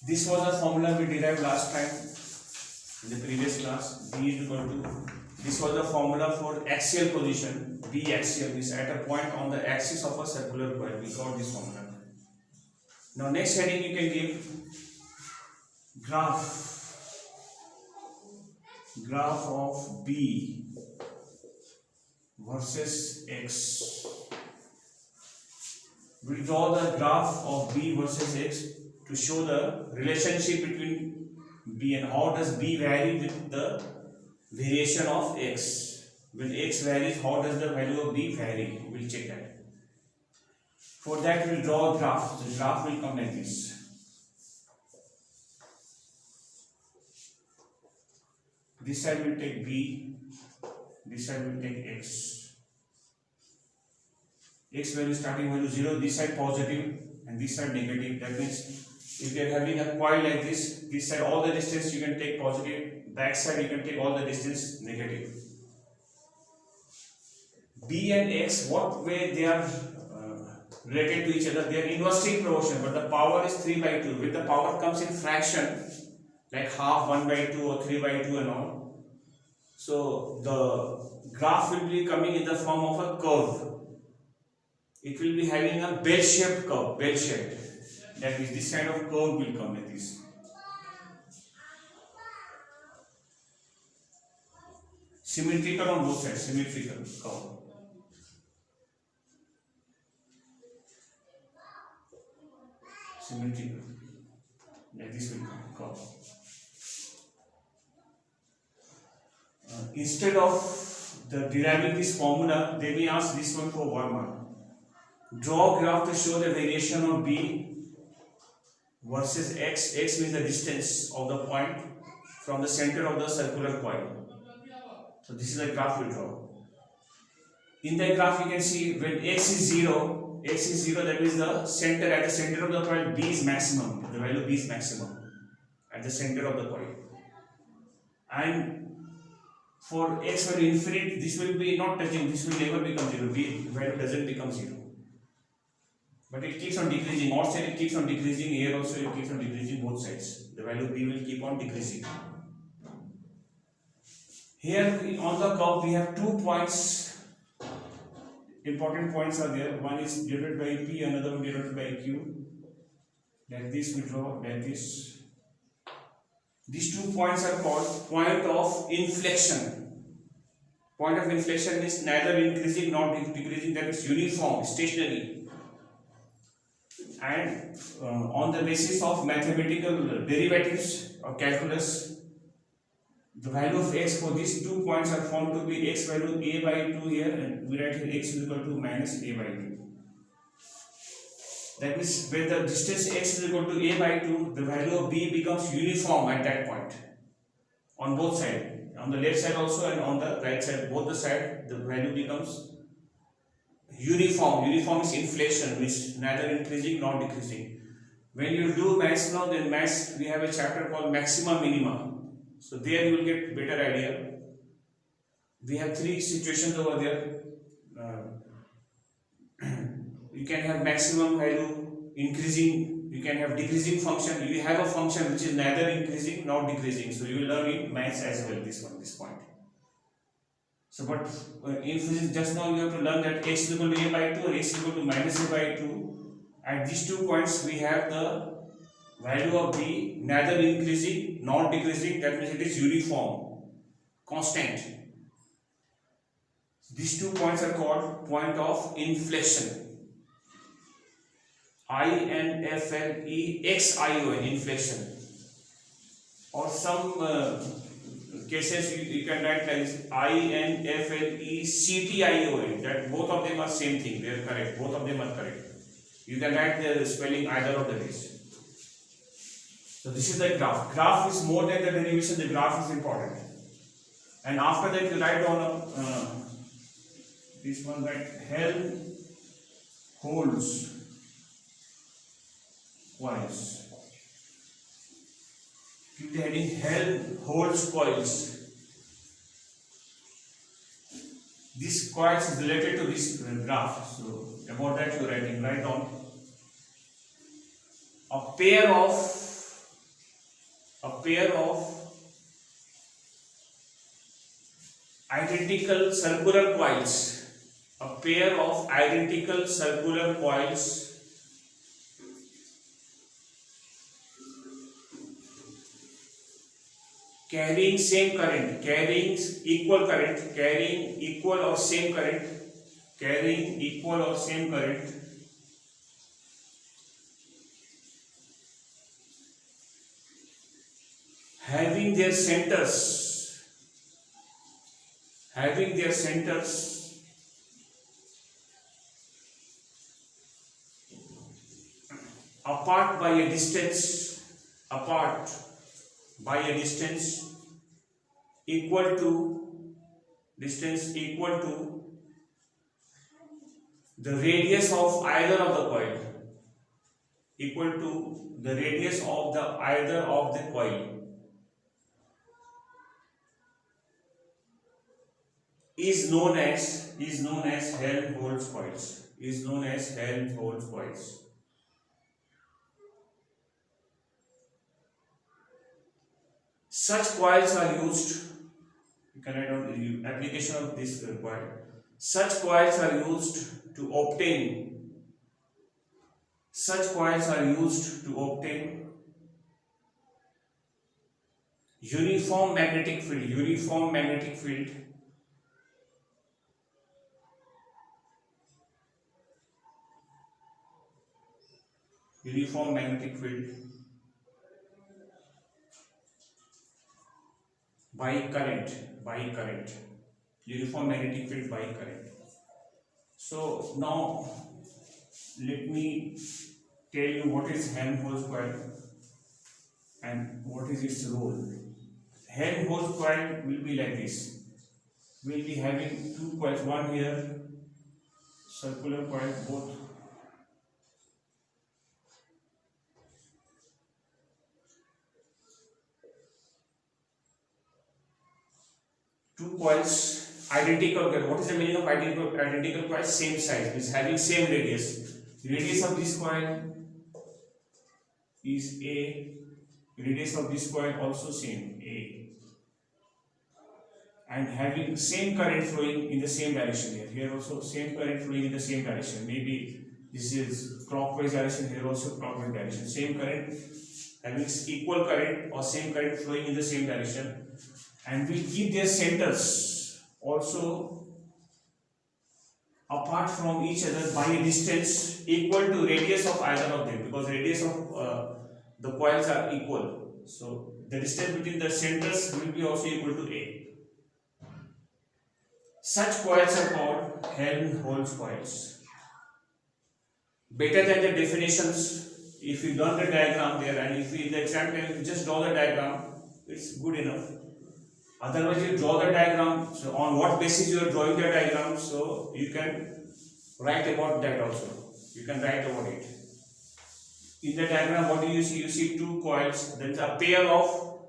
This was a formula we derived last time in the previous class. B is equal to, this was the formula for axial position. B axial is at a point on the axis of a circular coil. We got this formula. Now next heading you can give graph of B versus X. We draw the graph of B versus X to show the relationship between B and how does B vary with the variation of X. When X varies, how does the value of B vary? We'll check that. For that we'll draw a graph. The graph will come like this. This side will take B, this side will take X. X value starting value 0, this side positive and this side negative. That means if you are having a coil like this side all the distance you can take positive, back side you can take all the distance negative. B and X, what way they are related to each other? They are inversely proportional, but the power is 3 by 2. When the power comes in fraction, like half, 1 by 2 or 3 by 2 and all, so the graph will be coming in the form of a curve. It will be having a bell-shaped curve, bell-shaped. That is, this kind of curve will come like this. Symmetrical on both sides, symmetrical curve. Symmetrical. Like this will come curve. Instead of deriving this formula, they may ask this one for 1 mark. Draw a graph to show the variation of B versus X. X means the distance of the point from the center of the circular coil. So this is the graph we draw. In the graph you can see when X is 0, that means the center, at the center of the coil B is maximum. The value B is maximum at the center of the coil. And for X value infinite, this will be not touching, this will never become 0. B value doesn't become 0. But it keeps on decreasing. Outside it keeps on decreasing. Here also it keeps on decreasing, both sides. The value B will keep on decreasing. Here on the curve we have 2 points. Important points are there. One is denoted by P, another one denoted by Q. Like this we draw, like this. These 2 points are called point of inflection. Point of inflection is neither increasing nor decreasing, that is uniform, stationary. And on the basis of mathematical derivatives or calculus, the value of X for these 2 points are found to be X value A by 2 here, and we write here X is equal to minus A by 2. That means when the distance X is equal to A by 2, the value of B becomes uniform at that point on both sides, on the left side also and on the right side, both the side the value becomes uniform. Uniform is inflection, means neither increasing nor decreasing. When you do maths now, then maths we have a chapter called maxima minima. So there you will get better idea. We have 3 situations over there. You can have maximum value increasing, you can have decreasing function, you have a function which is neither increasing nor decreasing. So you will learn in maths as well this point. So but in physics just now you have to learn that X is equal to A by 2 or X is equal to minus A by 2. At these 2 points we have the value of B neither increasing nor decreasing, that means it is uniform, constant. These 2 points are called point of inflection. INFLEXION, inflection. Or some cases you can write like INFLECTION, that both of them are same thing, they are correct, both of them are correct. You can write the spelling either of the ways. So this is the graph. Graph is more than the derivation, the graph is important. And after that you write down this one, that Helmholtz coils. Keep the heading Helmholtz coils. This coils is related to this graph. So about that you are writing. Write down a pair of pair of identical circular coils, a pair of identical circular coils carrying same current, carrying equal current, carrying equal or same current, carrying equal or same current, having their centers, having their centers apart by a distance, apart by a distance equal to, distance equal to the radius of either of the coil, equal to the radius of the either of the coil, is known as Helmholtz coils, is known as Helmholtz coils. Such coils are used, you can write down the application of this coil. Such coils are used to obtain, such coils are used to obtain uniform magnetic field, uniform magnetic field uniform magnetic field by current, uniform magnetic field by current. So now let me tell you what is Helmholtz coil and what is its role. Helmholtz coil will be like this. We will be having two coils, one here, circular coil, both two coils, identical coil. What is the meaning of identical coils? Same size, means having same radius. Radius of this coil is A. Radius of this coil also same, A. And having same current flowing in the same direction here. Here also same current flowing in the same direction. Maybe this is clockwise direction, here also clockwise direction. Same current, having equal current or same current flowing in the same direction. And we keep their centers also apart from each other by a distance equal to radius of either of them, because radius of the coils are equal. So the distance between the centers will be also equal to A. Such coils are called Helmholtz coils. Better than the definitions, if you learn the diagram there and if you in the exam time you just draw the diagram, it's good enough. Otherwise you draw the diagram, so on what basis you are drawing the diagram, so you can write about that also. You can write about it. In the diagram what do you see? You see two coils, then a pair of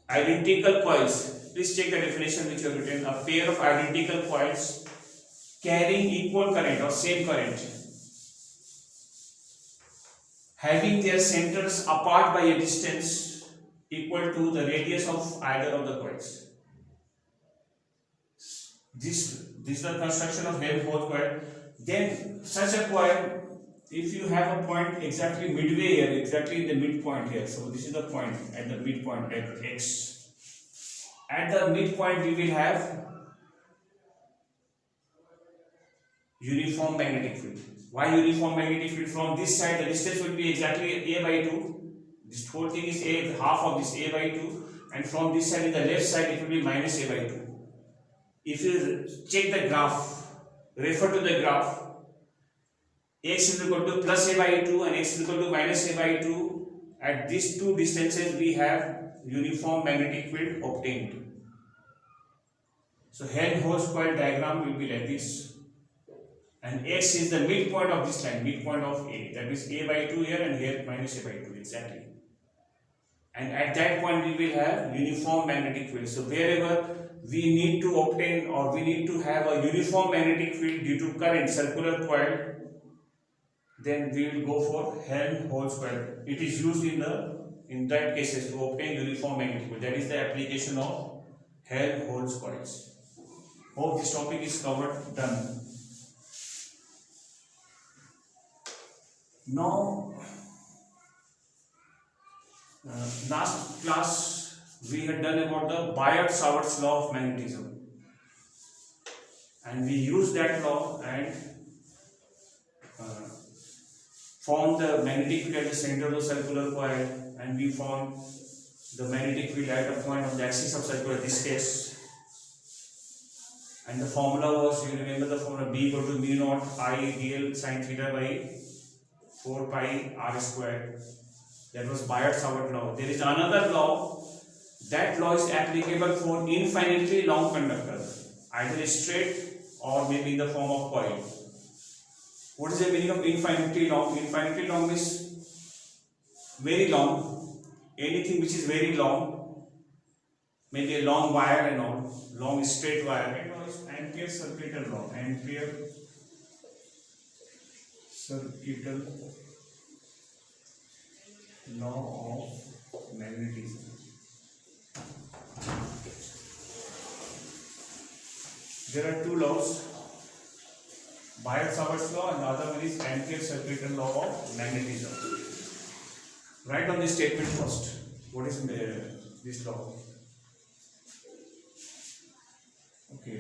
identical coils. Please check the definition which you have written. A pair of identical coils carrying equal current or same current, having their centers apart by a distance equal to the radius of either of the coils. This is the construction of Helmholtz coil. Then such a coil, if you have a point exactly midway here, exactly in the midpoint here, so this is the point at the midpoint at X. At the midpoint we will have uniform magnetic field. Why uniform magnetic field? From this side the distance will be exactly A by 2. This whole thing is A, half of this A by 2, and from this side in the left side it will be minus A by 2. If you check the graph, refer to the graph, X is equal to plus A by 2 and X is equal to minus A by 2. At these two distances we have uniform magnetic field obtained. So Helmholtz coil diagram will be like this, and X is the midpoint of this line, midpoint of A, that is A by 2 here and here minus A by 2 exactly. And at that point we will have uniform magnetic field. So wherever we need to obtain or we need to have a uniform magnetic field due to current, circular coil, then we will go for Helmholtz coil. It is used in the in that cases to obtain uniform magnetic field. That is the application of Helmholtz coils. Hope this topic is covered, done. Now, last class we had done about the Biot-Savart's law of magnetism, and we used that law and found the magnetic field at the center of the circular coil, and we found the magnetic field at a point on the axis of circular, this case. And the formula was, you remember the formula, B equal to mu naught I dl sin theta by 4 pi r squared. That was Biot-Savart law. There is another law. That law is applicable for infinitely long conductor, either straight or maybe in the form of coil. What is the meaning of infinitely long? Infinitely long is very long. Anything which is very long, maybe a long wire and all, long straight wire. Ampere circuital law. Ampere circuital law of magnetism. There are two laws, Biot-Savart's law and the other one is Ampere circuital law of magnetism. Write on this statement first. What is this law? Okay,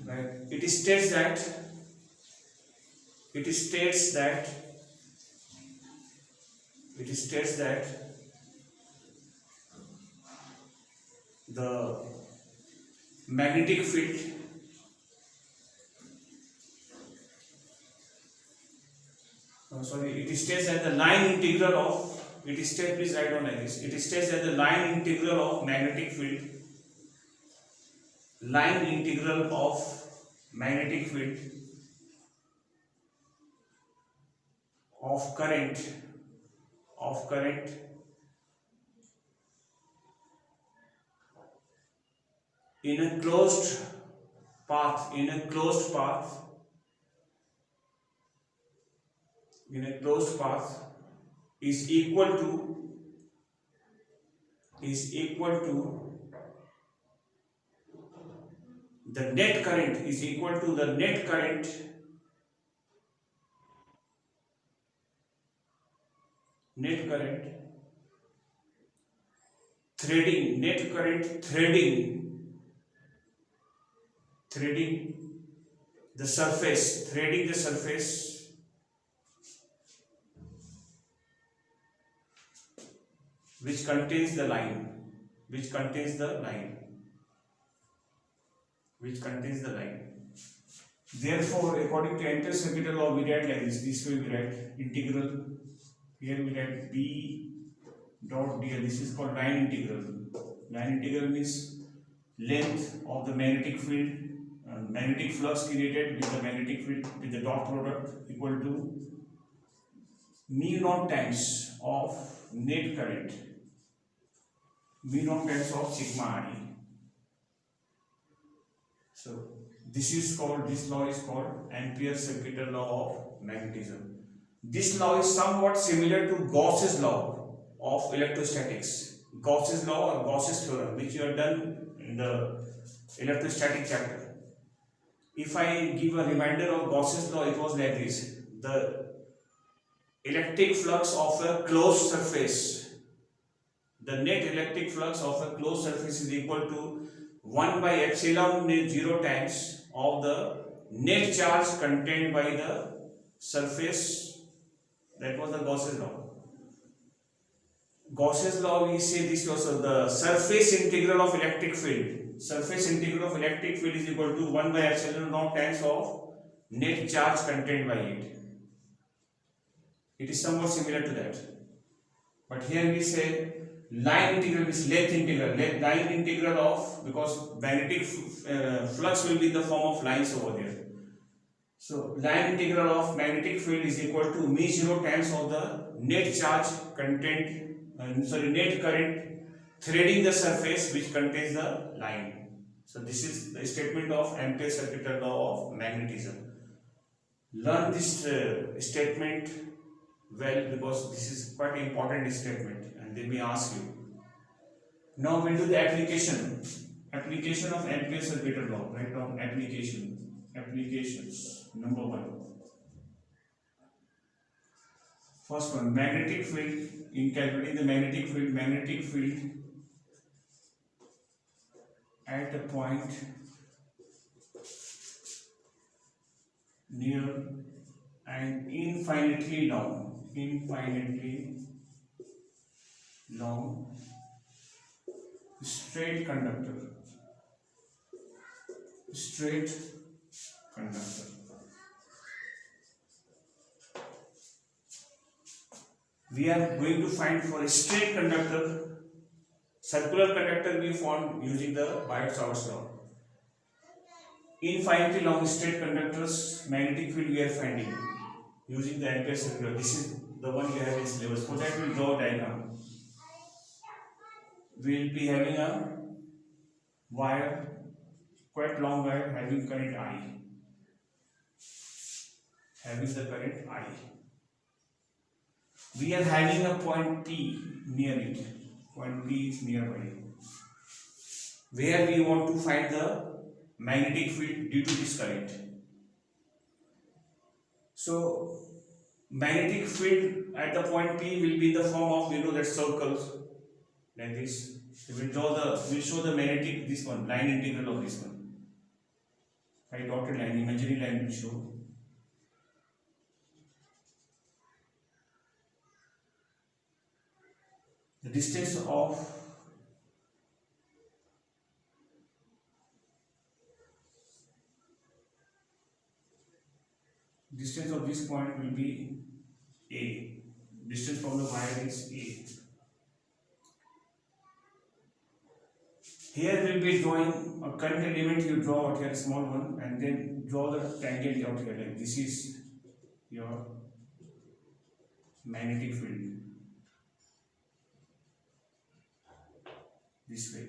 right. It states that the magnetic field it states that the line integral of, please write down like this. It states that the line integral of magnetic field, of current in a closed path is equal to the net current threading the surface which contains the line. Therefore, according to Ampere circuital law, we write like this. This way we write integral. Here we write B dot dl. This is called line integral. Line integral means length of the magnetic field, magnetic flux created with the magnetic field with the dot product equal to mu naught times of net current, mu naught times of sigma Re. So this law is called Ampere circuital law of magnetism. This law is somewhat similar to Gauss's law of electrostatics. Gauss's law or Gauss's theorem, which you have done in the electrostatic chapter. If I give a reminder of Gauss's law, it was like this. The electric flux of a closed surface, the net electric flux of a closed surface is equal to 1 by epsilon 0 times of the net charge contained by the surface. That was the Gauss's law. Gauss's law, we say this also, the surface integral of electric field. Surface integral of electric field is equal to 1 by epsilon naught times of net charge contained by it. It is somewhat similar to that. But here we say line integral is length integral. Line integral of, because magnetic flux will be in the form of lines over there. So line integral of magnetic field is equal to mu 0 times of the net charge content, net current threading the surface which contains the line. So this is the statement of Ampere circuital law of magnetism. Learn this statement well because this is quite important statement and they may ask you. Now we'll do the application. Application of Ampere's circuital law. Write down application. Applications. Number 1. First one, magnetic field. In calculating the magnetic field at a point near and infinitely long straight conductor. We are going to find for a straight conductor, circular conductor we found using the Biot-Savart's law. Infinitely long straight conductors, magnetic field we are finding using the Ampere's circular. This is the one we have in syllabus. For that we will draw a diagram. We will be having a wire, quite long wire, having current I. Having the current I. We are having a point P near it. Point P is nearby. Where we want to find the magnetic field due to this current. So, magnetic field at the point P will be in the form of, that circles like this. So we'll show the magnetic, this one, line integral of this one. Right, dotted line, imaginary line will show. The distance of this point will be A. Distance from the wire is A. Here we will be drawing a current element. You draw out here a small one and then draw the tangent out here. Like this is your magnetic field. This way.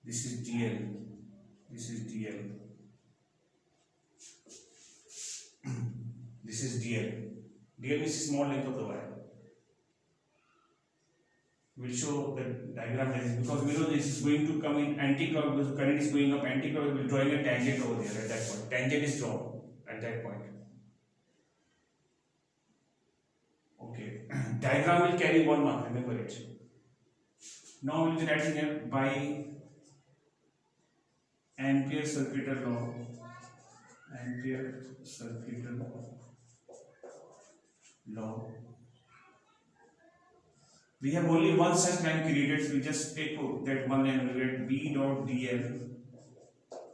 This is DL. This is DL. This is DL. DL is small length of the wire. We'll show the diagram like this because we know this is going to come in anti-clockwise because the current is going up anti-clockwise. We're drawing a tangent over there at that point. Tangent is drawn at that point. Okay. Diagram will carry 1 mark, remember it. Now we'll be writing here by Ampere's circuital law. Ampere's circuital law. We have only one such line created, so we just take that one line and we get B dot DL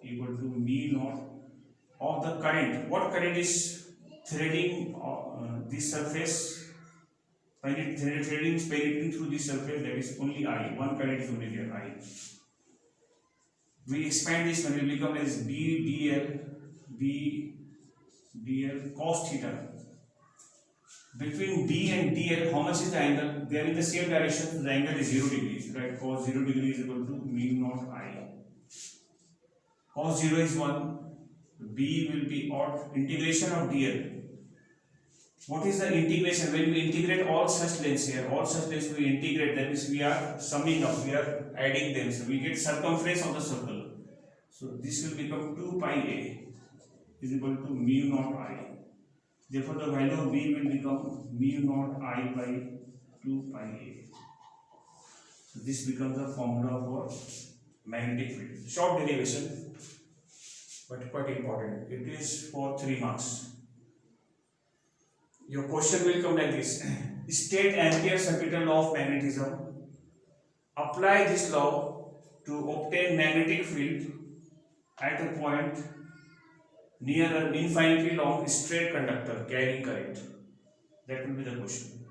equal to mu naught of the current. What current is threading this surface? Threading is penetrating through this surface, that is only I. One current is only there, I. We expand this when it becomes as B dl cos theta. Between B and DL, how much is the angle? They are in the same direction, so the angle is 0 degrees, right? Cos 0 degree is equal to mu naught I. Cos 0 is 1, B will be odd. Integration of DL. What is the integration? When we integrate all such lengths here, all such lengths we integrate, that means we are summing up, we are adding them. So we get circumference of the circle. So this will become 2 pi A is equal to mu naught I. Therefore, the value of B will become mu naught I by 2 pi A. So this becomes the formula for magnetic field. Short derivation, but quite important. It is for 3 marks. Your question will come like this. State Ampere's circuital law of magnetism. Apply this law to obtain magnetic field at a point near an infinitely long straight conductor carrying current. That will be the question.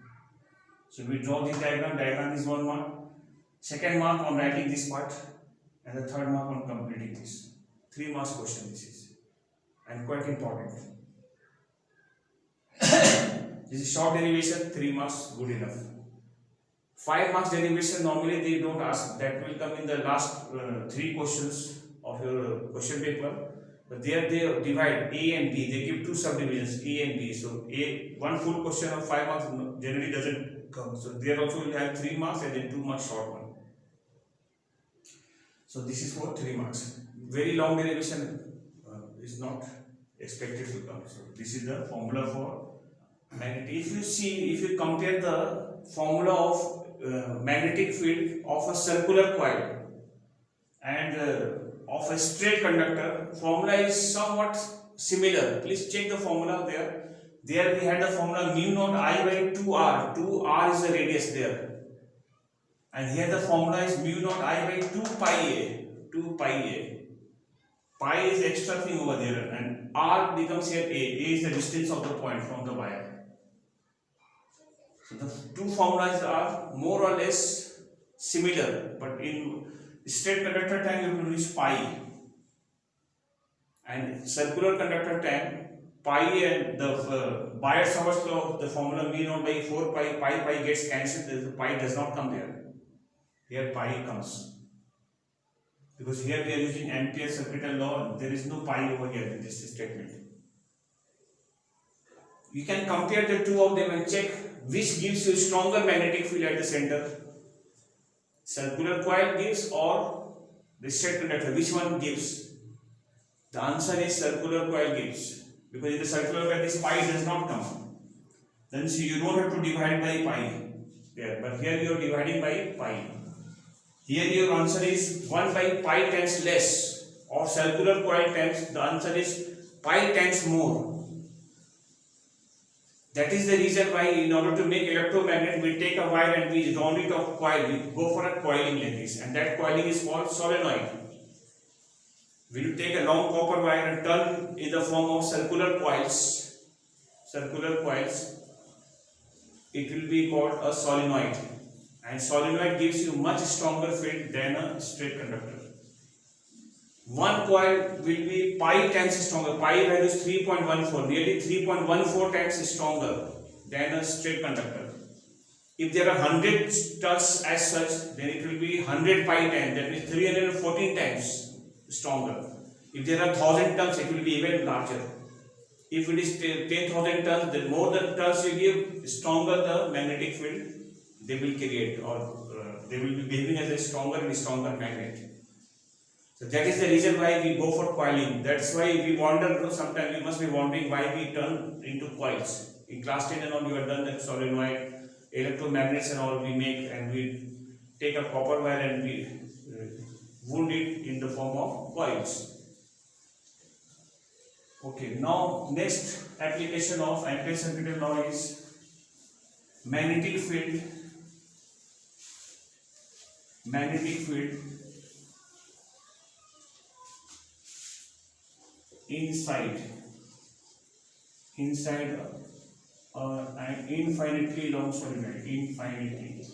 So we draw this diagram. Diagram is 1 mark. Second mark on writing this part, and the third mark on completing this. 3 marks question this is, and quite important. This is short derivation, 3 marks, good enough. 5 marks derivation normally they don't ask. That will come in the last 3 questions of your question paper. But there they divide A and B. They give two subdivisions, A and B. So A, one full question of 5 marks generally doesn't come. So there also will have 3 marks and then 2 marks short one. So this is for 3 marks. Very long derivation is not expected to come. So this is the formula for magnetic. If you see, if you compare the formula of magnetic field of a circular coil and of a straight conductor, formula is somewhat similar. Please check the formula there. There we had the formula mu naught I by 2r. 2r is the radius there. And here the formula is mu naught I by 2 pi a. 2 pi a. Pi is extra thing over there and r becomes here a. A is the distance of the point from the wire. So the two formulas are more or less similar, but in straight conductor time you will use pi, and circular conductor time pi and the Biot-Savart law, the formula mu naught by 4 pi, pi gets cancelled, the pi does not come there. Here pi comes. Because here we are using Ampere's circuital law, there is no pi over here in this statement. You can compare the two of them and check which gives you stronger magnetic field at the center. Circular coil gives or the straight conductor, which one gives? The answer is circular coil gives. Because in the circular coil this pi does not come. Then see, you don't have to divide by pi there, but here you are dividing by pi. Here your answer is 1 by pi times less, or circular coil times, the answer is pi times more. That is the reason why in order to make electromagnet we take a wire and we round it off coil, we go for a coiling like this, and that coiling is called solenoid. When you take a long copper wire and turn in the form of circular coils, it will be called a solenoid. And solenoid gives you much stronger field than a straight conductor. One coil will be pi times stronger. Pi value is 3.14, nearly 3.14 times stronger than a straight conductor. If there are 100 turns as such, then it will be 100 pi times, that means 314 times stronger. If there are 1000 turns, it will be even larger. If it is 10,000 turns, the more the turns you give, stronger the magnetic field they will create, or they will be behaving as a stronger and stronger magnet. So that is the reason why we go for coiling. That's why we wonder, sometimes you must be wondering why we turn into coils. In class 10 and all you have done the solenoid, electromagnets and all we make, and we take a copper wire and we wound it in the form of coils. Okay, now next application of Ampere's circuital law is magnetic field. Magnetic field inside an infinitely long solenoid. Infinitely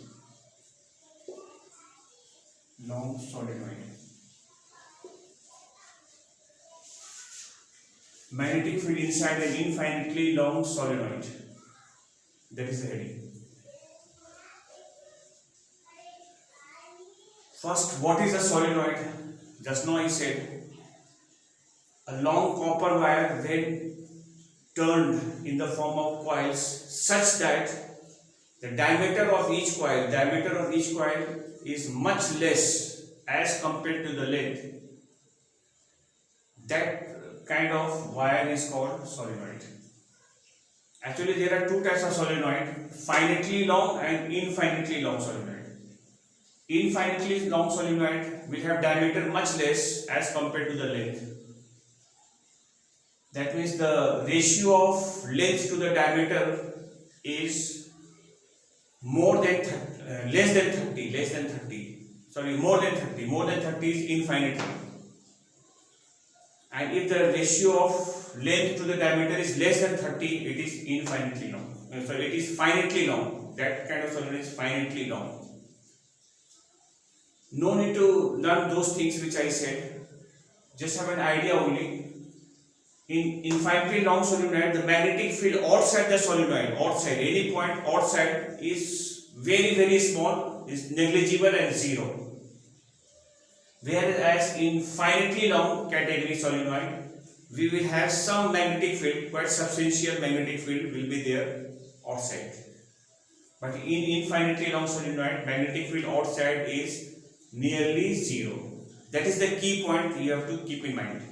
long solenoid. Magnetic field inside an infinitely long solenoid. That is the heading. First, what is a solenoid? Just now I said a long copper wire when turned in the form of coils such that the diameter of each coil is much less as compared to the length. That kind of wire is called solenoid. Actually, there are two types of solenoid: finitely long and infinitely long solenoid. Infinitely long solenoid will have diameter much less as compared to the length. That means the ratio of length to the diameter is more than less than 30. Sorry, more than 30. More than 30 is infinitely. And if the ratio of length to the diameter is less than 30, it is infinitely long. Sorry, it is finitely long. That kind of solenoid is finitely long. No need to learn those things which I said. Just have an idea only. In infinitely long solenoid, the magnetic field outside the solenoid, any point outside, is very, very small, is negligible and zero. Whereas in finitely long category solenoid, we will have some magnetic field, quite substantial magnetic field will be there outside. But in infinitely long solenoid, magnetic field outside is nearly zero. That is the key point you have to keep in mind.